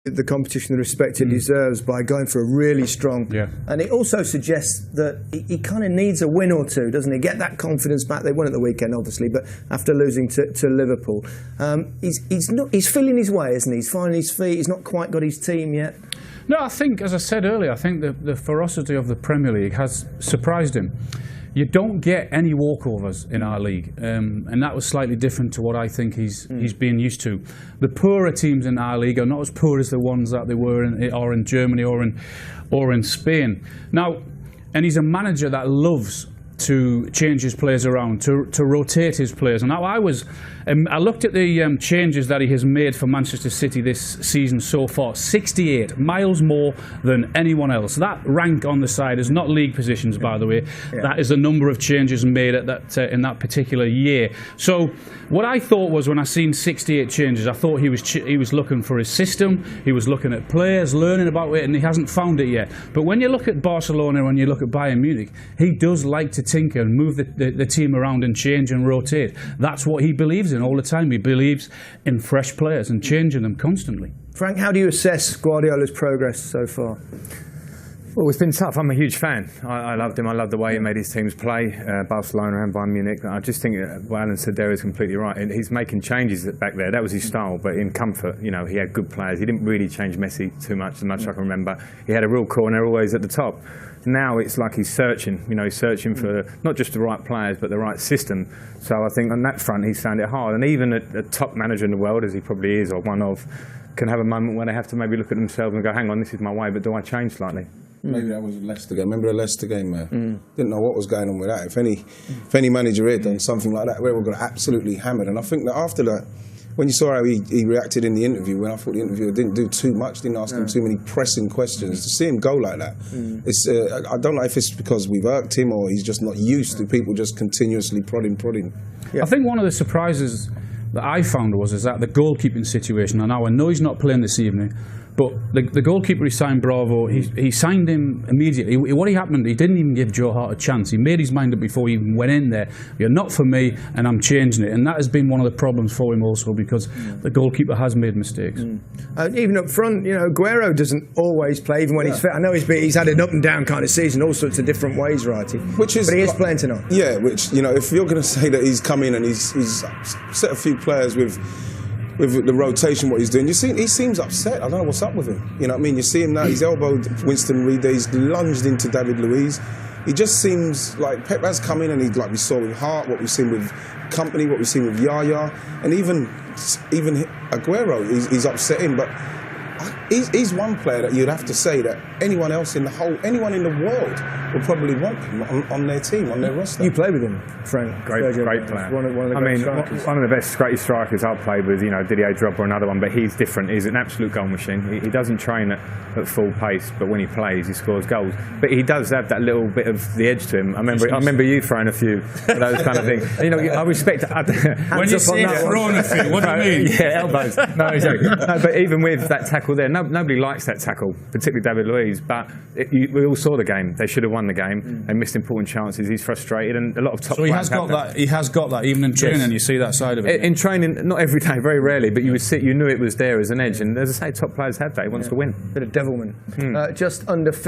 the competition the respect it deserves by going for a really strong. And it also suggests that he kind of needs a win or two, doesn't he? Get that confidence back. They won at the weekend, obviously, but after losing to Liverpool, he's feeling his way, isn't he? He's finding his feet. He's not quite got his team yet. No, I think, as I said earlier, I think the ferocity of the Premier League has surprised him. You don't get any walkovers in our league, and that was slightly different to what I think he's been used to. The poorer teams in our league are not as poor as the ones that they were in Germany or in Spain. Now, and he's a manager that loves to change his players around, to rotate his players. And now I looked at the changes that he has made for Manchester City this season so far. 68, miles more than anyone else. That rank on the side is not league positions, by the way. That is the number of changes made at that in that particular year. So what I thought was, when I seen 68 changes, I thought he was looking for his system. He was looking at players, learning about it, and he hasn't found it yet. But when you look at Barcelona, when you look at Bayern Munich, he does like to tinker and move the team around and change and rotate. That's what he believes in all the time. He believes in fresh players and changing them constantly. Frank, how do you assess Guardiola's progress so far? Well, it's been tough. I'm a huge fan. I loved him. I loved the way he made his teams play, Barcelona and Bayern Munich. I just think what Alan said there is completely right. He's making changes back there. That was his style, but in comfort, you know, he had good players. He didn't really change Messi too much, as much as I can remember. He had a real corner always at the top. Now it's like he's searching, you know, he's searching for not just the right players, but the right system. So I think on that front, he's found it hard. And even a top manager in the world, as he probably is, or one of, can have a moment where they have to maybe look at themselves and go, hang on, this is my way, but do I change slightly? Maybe that was a Leicester game. Remember the Leicester game, man? Didn't know what was going on with that. If any manager had done something like that, we were got absolutely hammered. And I think that after that, when you saw how he reacted in the interview, when I thought the interviewer didn't do too much, didn't ask him too many pressing questions, to see him go like that, it's I don't know if it's because we've irked him or he's just not used to people just continuously prodding. I think one of the surprises that I found is that the goalkeeping situation, and now I know he's not playing this evening, but the goalkeeper he signed, Bravo, he signed him immediately. What happened, he didn't even give Joe Hart a chance. He made his mind up before he even went in there. You're not for me, and I'm changing it. And that has been one of the problems for him also, because the goalkeeper has made mistakes. Even up front, you know, Aguero doesn't always play, even when he's fit. I know he's had an up and down kind of season, all sorts of different ways, right? But he is playing tonight. Yeah, which, you know, if you're going to say that he's come in and he's set a few players with the rotation, what he's doing, he seems upset. I don't know what's up with him. You know what I mean? You see him now, he's elbowed Winston Reid, he's lunged into David Luiz. He just seems like Pep has come in, and he's like we saw with Hart, what we've seen with Company, what we've seen with Yaya, and even Aguero, he's upsetting. But he's one player that you'd have to say that anyone in the world would probably want him on their team, on their roster. You play with him, Frank. Great player. One of the great strikers. One of the best greatest strikers I've played with, you know, Didier Drogba or another one, but he's different. He's an absolute goal machine. He doesn't train at full pace, but when he plays, he scores goals. But he does have that little bit of the edge to him. I remember you throwing a few of those kind of things. You know, I respect. When you say throwing a few, what do you mean? Yeah, elbows. No, exactly. No, but even with that tackle there, nobody likes that tackle, particularly David Luiz. But we all saw the game. They should have won the game. They missed important chances. He's frustrated, and a lot of top. So he has got that. He has got that even in training. Yes. You see that side of it. In training, not every day, very rarely, but you knew it was there as an edge. And as I say, top players have that. He wants to win. Bit of devilment. Just under 50.